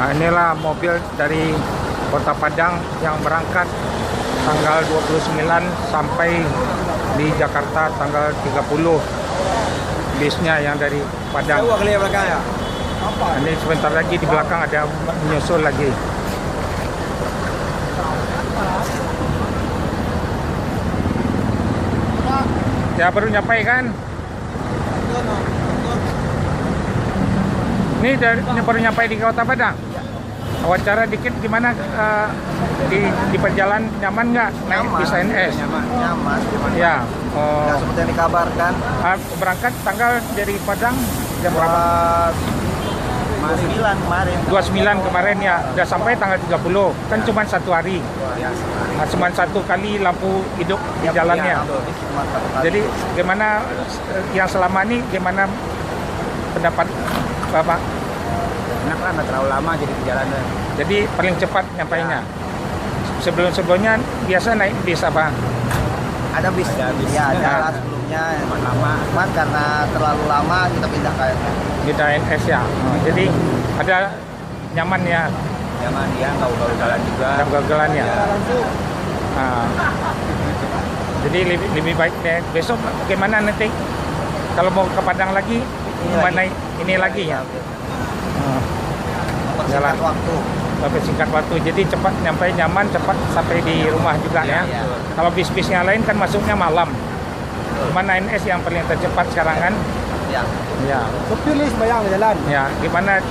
Nah, inilah mobil dari Kota Padang yang berangkat tanggal 29 sampai di Jakarta tanggal 30. Bisnya yang dari Padang. Ini sebentar lagi di belakang ada menyusul lagi. Ya baru nyampe kan? Ini baru nyampe di Kota Padang. Wawancara dikit gimana, di perjalanan nyaman nggak naik bis NS? Nyaman. Ya. Nggak seperti yang dikabarkan. Berangkat tanggal dari Padang jam berapa? 29 kemarin. 29 kemarin ya. Udah sampai tanggal 30. Kan cuma satu hari. Nah, cuma satu kali lampu hidup di jalannya. Jadi gimana yang selama ini, gimana pendapat Bapak? Enak lah, nggak terlalu lama jadi perjalanan. Jadi paling cepat nyampainya. Sebelumnya biasa naik bis apa? Ada bis. Ya, ada lah sebelumnya. Lama. Cuman karena terlalu lama kita pindah ke NS. Kita NS ya. Jadi ada nyaman ya. Nyaman ya, nggak ugal-ugalan juga. Ada ugal-ugalan ya. Nah, jadi lebih baik deh. Besok bagaimana nanti? Kalau mau ke Padang lagi, mana ini lagi ya? Jalan waktu. Lebih singkat waktu, jadi cepat nyampe, nyaman, cepat sampai di rumah juga ya. Kalau bis-bis yang lain kan masuknya malam. Cuman NS yang paling tercepat sekarang kan? Ya. Sopir sembahyang jalan. Ya, gimana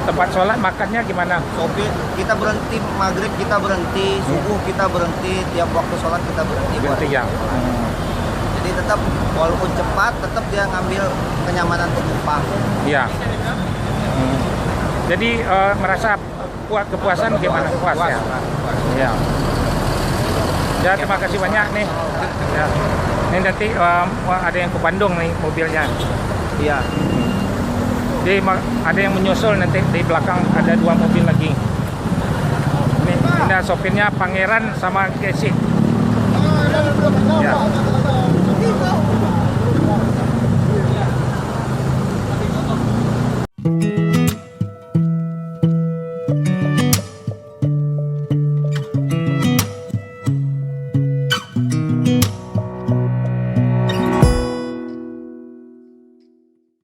tempat sholat makannya gimana? Sopir kita berhenti maghrib, kita berhenti subuh, kita berhenti tiap waktu sholat kita berhenti. Berarti ya. Jadi tetap walaupun cepat, tetap dia ngambil kenyamanan penumpang. Iya. Jadi merasa kepuasan gimana? Puas ya? Iya. Ya, terima kasih banyak nih. Ya. Ini nanti ada yang ke Bandung nih mobilnya. Iya. Jadi ada yang menyusul nanti di belakang ada 2 mobil lagi. Ini sopirnya Pangeran sama Kesi. Ya.